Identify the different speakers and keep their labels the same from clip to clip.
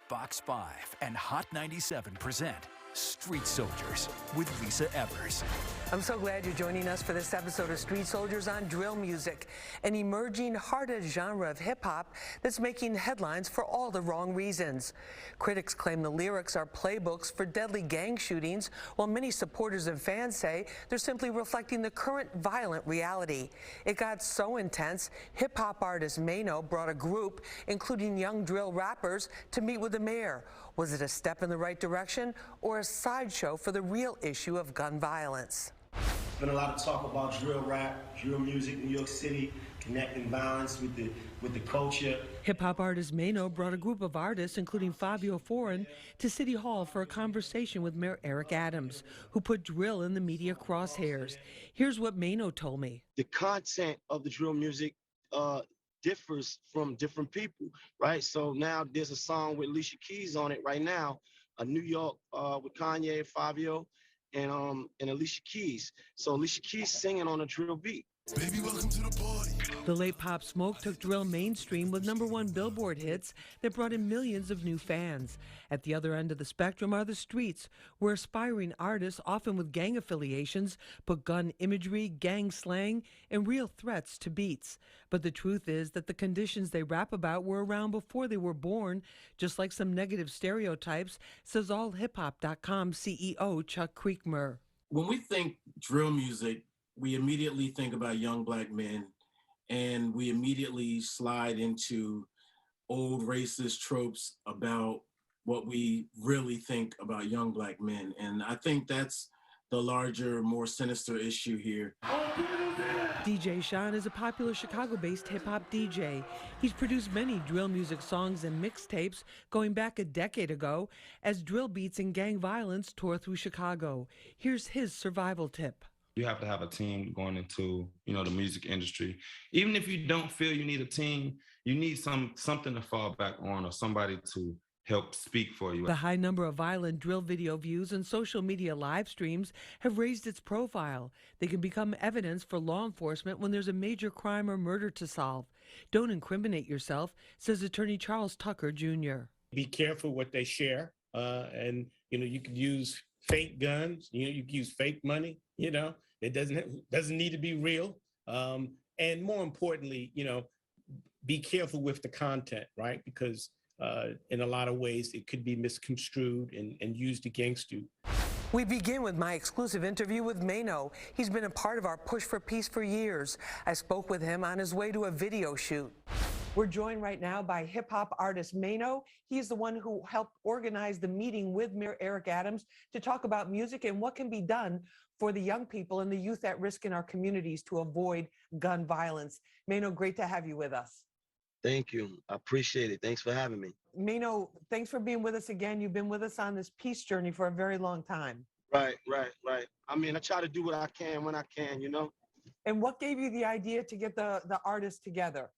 Speaker 1: Fox 5 and Hot 97 present Street Soldiers with Lisa Evers.
Speaker 2: I'm so glad you're joining us for this episode of Street Soldiers on drill music, an emerging hard-edged genre of hip-hop that's making headlines for all the wrong reasons. Critics claim the lyrics are playbooks for deadly gang shootings, while many supporters and fans say they're simply reflecting the current violent reality. It got so intense, hip-hop artist Mano brought a group, including young drill rappers, to meet with the mayor. Was it a step in the right direction or a sideshow for the real issue of gun violence?
Speaker 3: There's been a lot of talk about drill rap, drill music, New York City, connecting violence with the culture.
Speaker 2: Hip-hop artist Mano brought a group of artists, including Fabio Foreign, to City Hall for a conversation with Mayor Eric Adams, who put drill in the media crosshairs. Here's what Mano told me.
Speaker 3: The content of the drill music differs from different people, right? So now there's a song with Alicia Keys on it right now, New York with Kanye and Fabio and Alicia Keys. So Alicia Keys singing on a drill beat.
Speaker 4: Baby, welcome to the party.
Speaker 2: The late Pop Smoke took drill mainstream with #1 Billboard hits that brought in millions of new fans. At the other end of the spectrum are the streets, where aspiring artists, often with gang affiliations, put gun imagery, gang slang, and real threats to beats. But the truth is that the conditions they rap about were around before they were born, just like some negative stereotypes, says allhiphop.com CEO Chuck CREEKMUR.
Speaker 5: When we think drill music, we immediately think about young black men, and we immediately slide into old racist tropes about what we really think about young black men. And I think that's the larger, more sinister issue here.
Speaker 2: DJ Sean is a popular Chicago-based hip-hop DJ. He's produced many drill music songs and mixtapes going back a decade ago as drill beats and gang violence tore through Chicago. Here's his survival tip.
Speaker 6: You have to have a team going into, the music industry. Even if you don't feel you need a team, you need something to fall back on or somebody to help speak for you.
Speaker 2: The high number of violent drill video views and social media live streams have raised its profile. They can become evidence for law enforcement when there's a major crime or murder to solve. Don't incriminate yourself, says attorney Charles Tucker, Jr.
Speaker 7: Be careful what they share. And you could use fake guns, you can use fake money, it doesn't need to be real. And more importantly, be careful with the content, right? Because in a lot of ways, it could be misconstrued and used against you.
Speaker 2: We begin with my exclusive interview with Mano. He's been a part of our push for peace for years. I spoke with him on his way to a video shoot. We're joined right now by hip-hop artist Mano. He's the one who helped organize the meeting with Mayor Eric Adams to talk about music and what can be done for the young people and the youth at risk in our communities to avoid gun violence. Mano, great to have you with us.
Speaker 3: Thank you. I appreciate it. Thanks for having me.
Speaker 2: Mano, thanks for being with us again. You've been with us on this peace journey for a very long time.
Speaker 3: Right. I mean, I try to do what I can when I can,
Speaker 2: And what gave you the idea to get the artists together?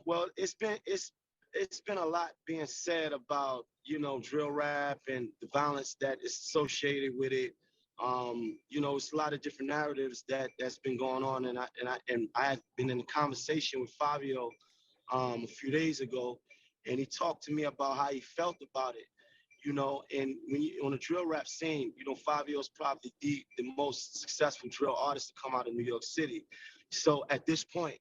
Speaker 3: Well, it's been a lot being said about, drill rap and the violence that is associated with it. It's a lot of different narratives that's been going on, and I had been in a conversation with Fabio a few days ago, and he talked to me about how he felt about it, and when you on a drill rap scene, Fabio's probably the most successful drill artist to come out of New York City. So at this point,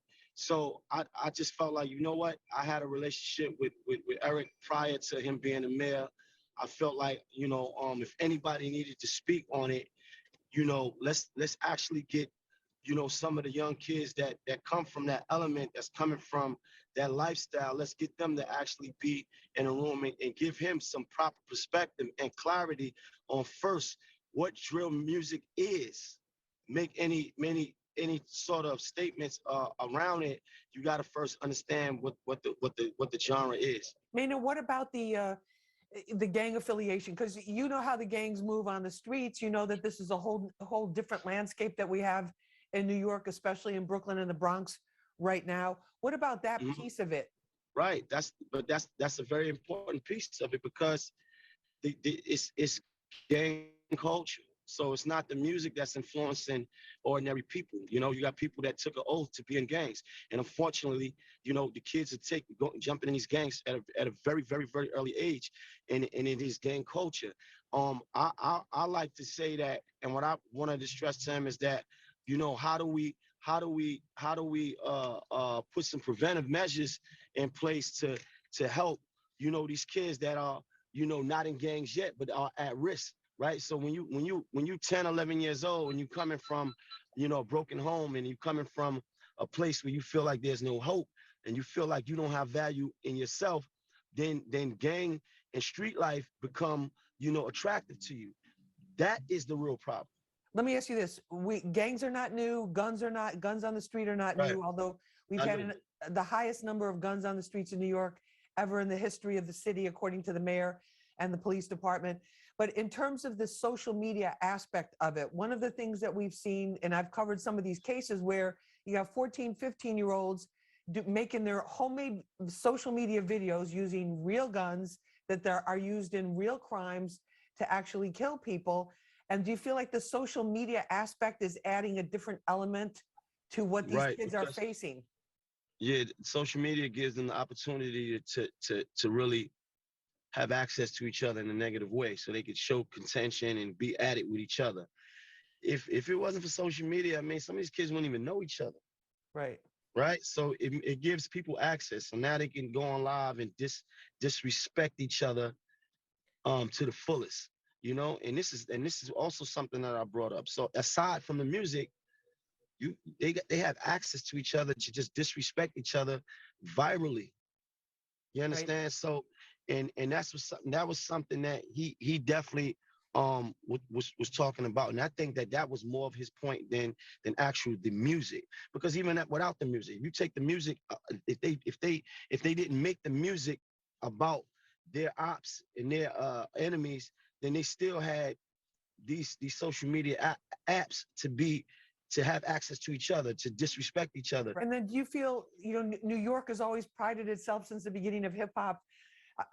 Speaker 3: I just felt like, what? I had a relationship with Eric prior to him being the mayor. I felt like, if anybody needed to speak on it, let's actually get, some of the young kids that come from that element, that's coming from that lifestyle. Let's get them to actually be in a room and give him some proper perspective and clarity on first what drill music is. Make any sort of statements around it. You got to first understand what the genre is.
Speaker 2: Mano, what about the gang affiliation? Because you know how the gangs move on the streets. You know that this is a whole different landscape that we have in New York, especially in Brooklyn and the Bronx right now. What about that piece of it?
Speaker 3: Right. That's a very important piece of it, because it's gang culture. So it's not the music that's influencing ordinary people. You know, you got people that took an oath to be in gangs, and unfortunately, you know, the kids are jumping in these gangs at a very, very, very early age, and it is gang culture. I like to say that, and what I wanted to stress to him is that, you know, how do we put some preventive measures in place to help, you know, these kids that are, you know, not in gangs yet but are at risk, right? So when you 10, 11 years old and you coming from, you know, a broken home, and you coming from a place where you feel like there's no hope, and you feel like you don't have value in yourself, then gang and street life become, you know, attractive to you. That is the real problem.
Speaker 2: Let me ask you this: gangs are not new, guns on the street are not
Speaker 3: Right.
Speaker 2: new. Although we've
Speaker 3: I
Speaker 2: had
Speaker 3: know.
Speaker 2: the highest number of guns on the streets in New York ever in the history of the city, according to the mayor and the police department. But in terms of the social media aspect of it, one of the things that we've seen, and I've covered some of these cases where you have 14, 15-year-olds making their homemade social media videos using real guns that are used in real crimes to actually kill people. And do you feel like the social media aspect is adding a different element to what these
Speaker 3: Right,
Speaker 2: kids are
Speaker 3: because
Speaker 2: facing?
Speaker 3: yeah, social media gives them the opportunity to really have access to each other in a negative way, so they could show contention and be at it with each other. If it wasn't for social media, I mean, some of these kids wouldn't even know each other,
Speaker 2: Right.
Speaker 3: right? So it gives people access, so now they can go on live and disrespect each other to the fullest, you know. And this is also something that I brought up. So aside from the music, they have access to each other to just disrespect each other virally. You
Speaker 2: Right.
Speaker 3: understand? So, and that was something that he definitely was talking about, and I think that was more of his point than actual the music, because even without the music, you take the music, if they didn't make the music about their ops and their enemies, then they still had these social media apps to have access to each other, to disrespect each other.
Speaker 2: And then do you feel, New York has always prided itself since the beginning of hip hop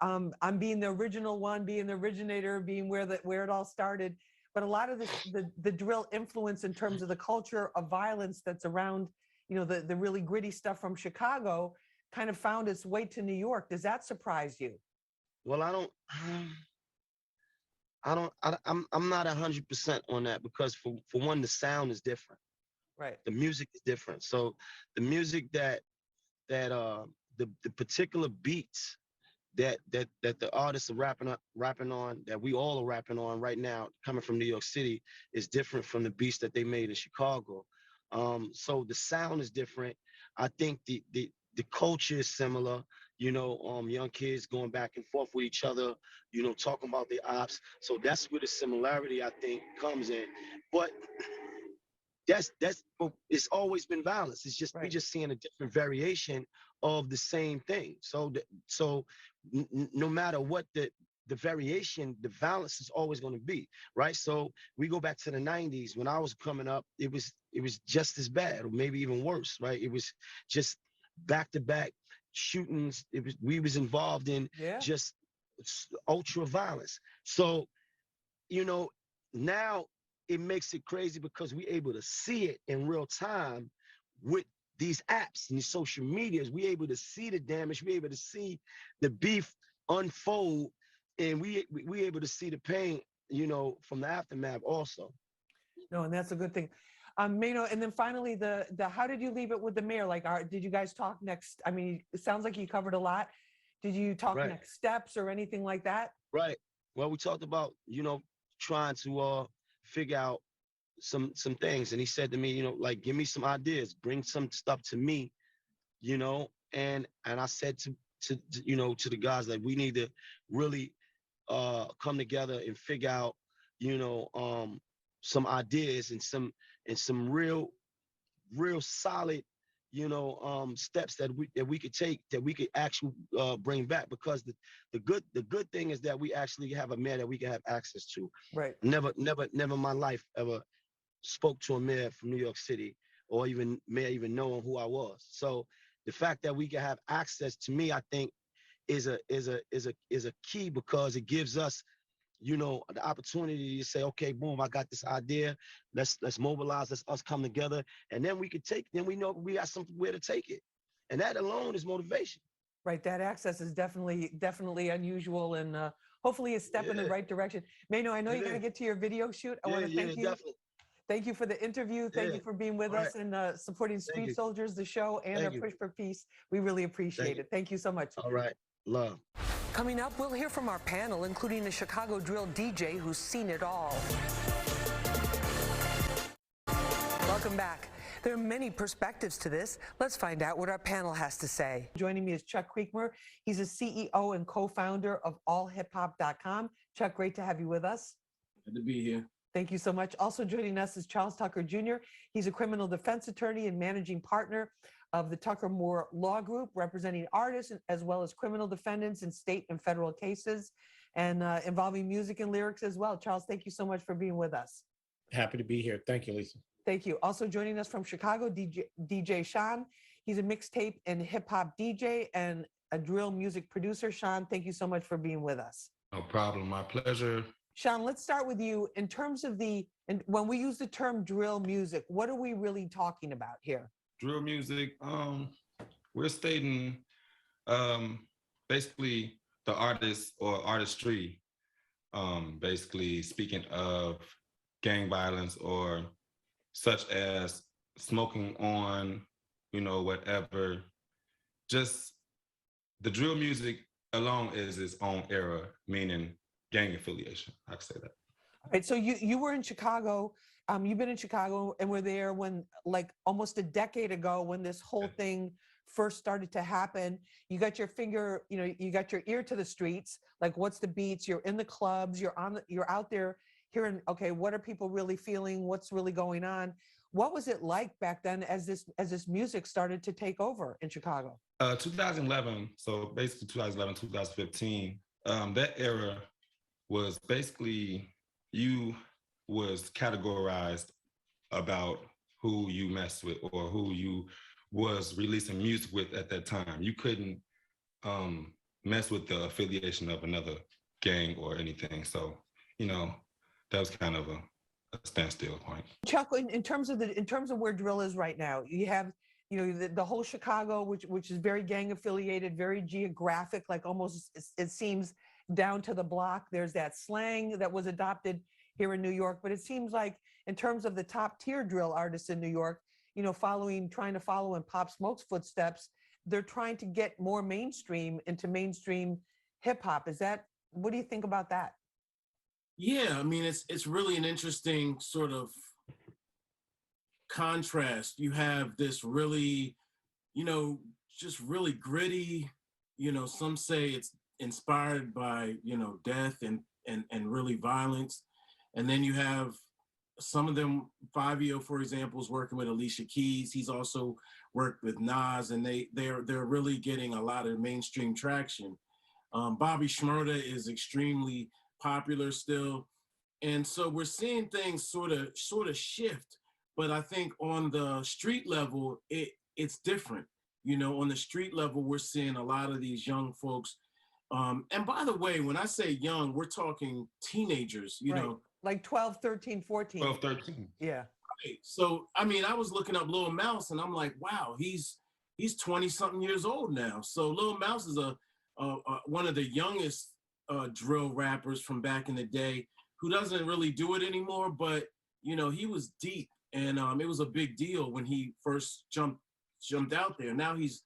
Speaker 2: on being the original one, being the originator, being where it all started. But a lot of the drill influence in terms of the culture of violence that's around, the really gritty stuff from Chicago kind of found its way to New York. Does that surprise you?
Speaker 3: Well, I'm not 100% on that, because for one, the sound is different.
Speaker 2: Right.
Speaker 3: The music is different. So the music that the particular beats that the artists are rapping on, that we all are rapping on right now, coming from New York City, is different from the beats that they made in Chicago. So the sound is different. I think the culture is similar. Young kids going back and forth with each other, talking about their ops. So that's where the similarity, I think, comes in. But it's always been violence. It's just, we're
Speaker 2: Right.
Speaker 3: just seeing a different variation of the same thing. So no matter what the variation, the violence is always going to be, right? So we go back to the 90s. When I was coming up, it was just as bad, or maybe even worse, right? It was just back to back shootings. We was involved in
Speaker 2: Yeah.
Speaker 3: just ultra violence. So, now it makes it crazy, because we're able to see it in real time with these apps and these social medias. We're able to see the damage. We're able to see the beef unfold, and we able to see the pain, from the aftermath also.
Speaker 2: No, and that's a good thing. Mano, and then finally, the how did you leave it with the mayor? Like, did you guys talk next? I mean, it sounds like you covered a lot. Did you talk
Speaker 3: Right.
Speaker 2: next steps or anything like that?
Speaker 3: Right. Well, we talked about, trying to figure out some things, and he said to me, like, give me some ideas, bring some stuff to me, and I said to the guys that we need to really come together and figure out, some ideas and some real solid, steps that we could take, that we could actually bring back, because the good thing is that we actually have a mayor that we can have access to.
Speaker 2: Right.
Speaker 3: Never in my life ever spoke to a mayor from New York City, or even mayor even knowing who I was. So the fact that we can have access to me, I think, is a key, because it gives us the opportunity to say, okay, boom, I got this idea. Let's mobilize. Let's us come together, and then we could then we know we got somewhere to take it, and that alone is motivation.
Speaker 2: Right, that access is definitely unusual, and hopefully a step in the right direction. Mano, I know you got to get to your video shoot. I want to thank you.
Speaker 3: Definitely.
Speaker 2: Thank you for the interview. Thank you for being with us and supporting Street Soldiers, the show, and our Push for Peace. We really appreciate it. Thank you so much.
Speaker 3: All right. Love.
Speaker 2: Coming up, we'll hear from our panel, including a Chicago drill DJ who's seen it all. Welcome back. There are many perspectives to this. Let's find out what our panel has to say. Joining me is Chuck CREEKMUR. He's a CEO and co-founder of allhiphop.com. Chuck, great to have you with us.
Speaker 5: Good to be here.
Speaker 2: Thank you so much. Also joining us is Charles Tucker Jr. He's a criminal defense attorney and managing partner of the Tucker Moore Law Group, representing artists as well as criminal defendants in state and federal cases, and involving music and lyrics as well. Charles, thank you so much for being with us.
Speaker 7: Happy to be here. Thank you, Lisa.
Speaker 2: Thank you. Also joining us from Chicago, DJ Sean. He's a mixtape and hip hop DJ and a drill music producer. Sean, thank you so much for being with us.
Speaker 6: No problem. My pleasure.
Speaker 2: Sean, let's start with you. In terms of when we use the term drill music, what are we really talking about here?
Speaker 6: Drill music, we're stating basically the artist or artistry, basically speaking of gang violence or such as smoking on, whatever. Just the drill music alone is its own era, meaning gang affiliation. I could say that.
Speaker 2: All right. So you were in Chicago. You've been in Chicago and were there when, like, almost a decade ago, when this whole thing first started to happen. You got your finger, you got your ear to the streets. Like, what's the beats? You're in the clubs. You're out there hearing, okay, what are people really feeling? What's really going on? What was it like back then as this music started to take over in Chicago?
Speaker 6: 2011. So basically 2011, 2015. That era was basically you was categorized about who you messed with or who you was releasing music with at that time. You couldn't mess with the affiliation of another gang or anything. So, that was kind of a standstill point.
Speaker 2: Chuck, in terms of where drill is right now, you have the whole Chicago, which is very gang affiliated, very geographic, like almost it seems down to the block. There's that slang that was adopted here in New York, but it seems like in terms of the top tier drill artists in New York, trying to follow in Pop Smoke's footsteps, they're trying to get more mainstream into mainstream hip hop. What do you think about that?
Speaker 5: Yeah, I mean, it's really an interesting sort of contrast. You have this really, just really gritty, some say it's inspired by, death and really violence. And then you have some of them, Fabio, for example, is working with Alicia Keys. He's also worked with Nas, and they're really getting a lot of mainstream traction. Bobby Shmurda is extremely popular still. And so we're seeing things sort of shift. But I think on the street level, it's different. On the street level, we're seeing a lot of these young folks. And by the way, when I say young, we're talking teenagers,
Speaker 2: right. Like 12, 13, 14.
Speaker 6: 12, 13.
Speaker 2: Yeah.
Speaker 5: Right. So, I mean, I was looking up Lil Mouse and I'm like, wow, he's 20 something years old now. So Lil Mouse is one of the youngest drill rappers from back in the day who doesn't really do it anymore, but he was deep, and it was a big deal when he first jumped out there. Now he's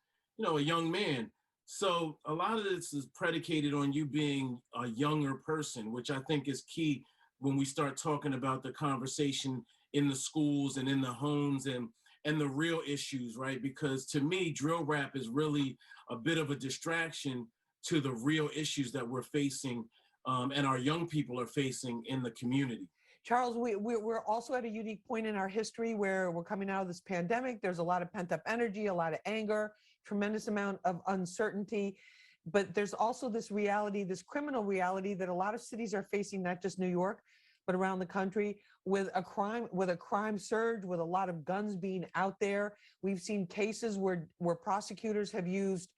Speaker 5: a young man. So a lot of this is predicated on you being a younger person, which I think is key when we start talking about the conversation in the schools and in the homes and the real issues, right? Because to me, drill rap is really a bit of a distraction to the real issues that we're facing and our young people are facing in the community.
Speaker 2: Charles, we're also at a unique point in our history where we're coming out of this pandemic. There's a lot of pent-up energy, a lot of anger, tremendous amount of uncertainty. But there's also this reality, this criminal reality that a lot of cities are facing, not just New York, but around the country, with a crime surge, with a lot of guns being out there. We've seen cases where prosecutors have used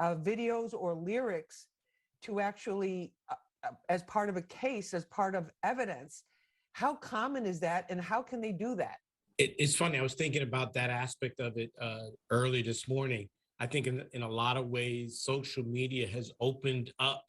Speaker 2: videos or lyrics to actually as part of a case, as part of evidence. How common is that, and how can they do that?
Speaker 7: It's funny. I was thinking about that aspect of it early this morning. I think in a lot of ways, social media has opened up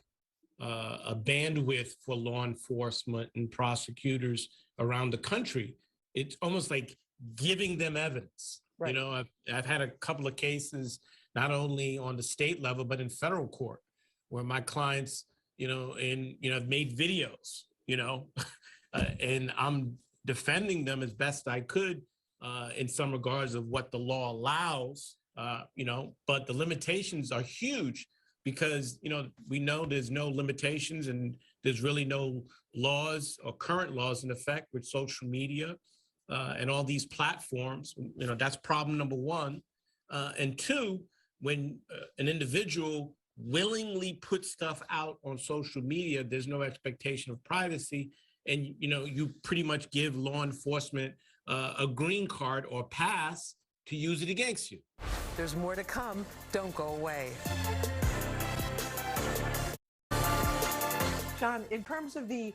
Speaker 7: a bandwidth for law enforcement and prosecutors around the country. It's almost like giving them evidence.
Speaker 2: Right.
Speaker 7: You know, I've had a couple of cases, not only on the state level, but in federal court, where my clients, have made videos, and I'm defending them as best I could in some regards of what the law allows, but the limitations are huge because, we know there's no limitations and there's really no laws or current laws in effect with social media and all these platforms. That's problem number one. And two, when an individual willingly puts stuff out on social media, there's no expectation of privacy. And, you pretty much give law enforcement a green card or pass to use it against you.
Speaker 2: There's more to come. Don't go away. John, in terms of the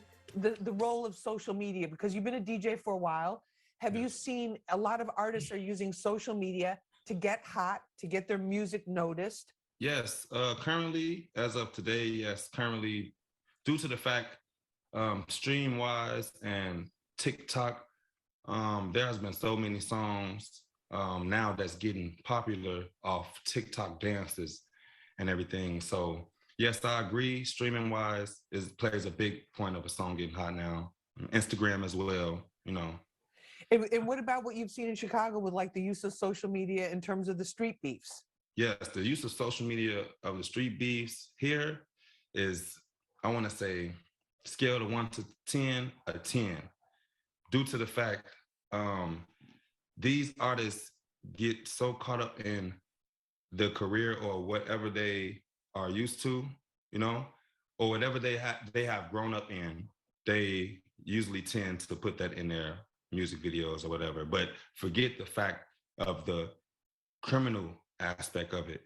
Speaker 2: role of social media, because you've been a DJ for a while, have you seen a lot of artists are using social media to get hot, to get their music noticed?
Speaker 6: Yes, currently, as of today, yes, currently, due to the fact, stream-wise and TikTok, there has been so many songs now that's getting popular off TikTok dances and everything. So yes, I agree. Streaming wise plays a big point of a song getting hot now. Instagram as well,
Speaker 2: And what about what you've seen in Chicago with like the use of social media in terms of the street beefs?
Speaker 6: Yes, the use of social media of the street beefs here is, I want to say, scale of 1 to 10, a 10, due to the fact these artists get so caught up in the career or whatever they are used to, or whatever they have grown up in. They usually tend to put that in their music videos or whatever, but forget the fact of the criminal aspect of it.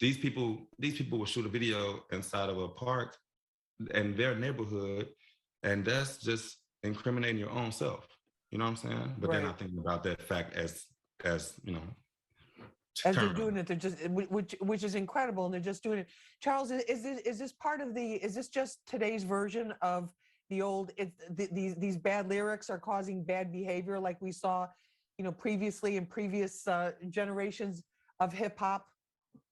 Speaker 6: These people will shoot a video inside of a park in their neighborhood, and that's just incriminating your own self. You know what I'm saying? But Then I think about that fact as
Speaker 2: as they're doing it, they're just, which is incredible, and they're just doing it. Charles, is this part of is this just today's version of the old? These bad lyrics are causing bad behavior, like we saw, previously in previous generations of hip hop.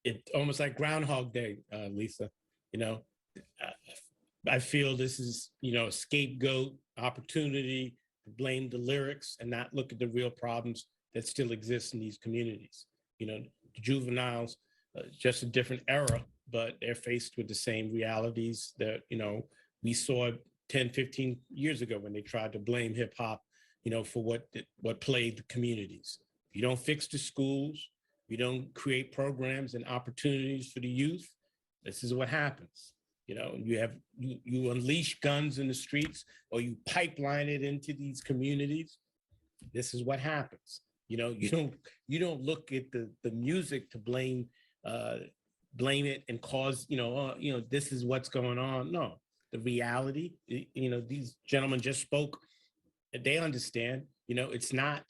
Speaker 7: It's almost like Groundhog Day, Lisa. I feel this is a scapegoat opportunity to blame the lyrics and not look at the real problems that still exist in these communities. The juveniles, just a different era, but they're faced with the same realities that, we saw 10, 15 years ago when they tried to blame hip hop, for what plagued the communities. If you don't fix the schools, you don't create programs and opportunities for the youth, this is what happens. You unleash guns in the streets, or you pipeline it into these communities. This is what happens. You don't look at the music to blame it and cause, this is what's going on. No, the reality, these gentlemen just spoke, they understand, it's not,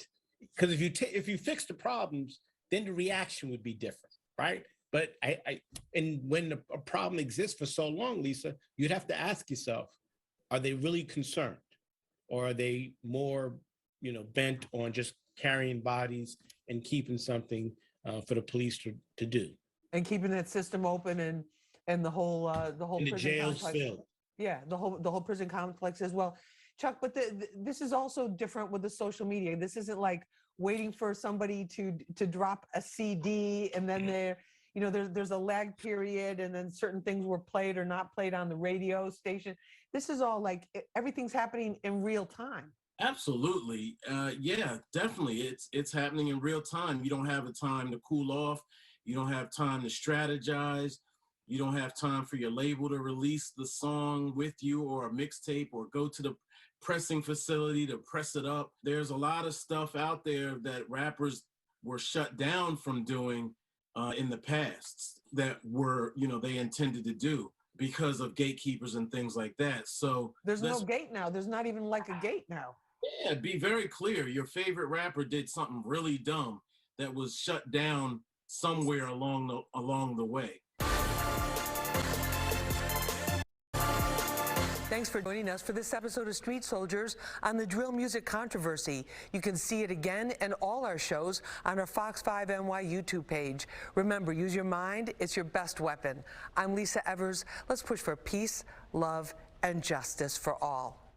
Speaker 7: because if you fix the problems, then the reaction would be different, right? But and when a problem exists for so long, Lisa, you'd have to ask yourself, are they really concerned? Or are they more, bent on just carrying bodies and keeping something for the police to do? And
Speaker 2: keeping that system open and the whole
Speaker 7: and the
Speaker 2: prison
Speaker 7: jails
Speaker 2: complex.
Speaker 7: filled.
Speaker 2: Yeah, the whole prison complex as well. Chuck, but this is also different with the social media. This isn't like waiting for somebody to drop a CD and then there's a lag period, and then certain things were played or not played on the radio station. This is all like everything's happening in real time.
Speaker 5: Absolutely. Yeah, definitely. It's happening in real time. You don't have the time to cool off. You don't have time to strategize. You don't have time for your label to release the song with you, or a mixtape, or go to the pressing facility to press it up. There's a lot of stuff out there that rappers were shut down from doing in the past that were, they intended to do. because of gatekeepers and things like that. So
Speaker 2: There's no gate now. There's not even like a gate now.
Speaker 5: yeah, be very clear. Your favorite rapper did something really dumb that was shut down somewhere along the way.
Speaker 2: Thanks for joining us for this episode of Street Soldiers on the drill music controversy. You can see it again and all our shows on our Fox 5 NY YouTube page. Remember, use your mind. It's your best weapon. I'm Lisa Evers. Let's push for peace, love, and justice for all.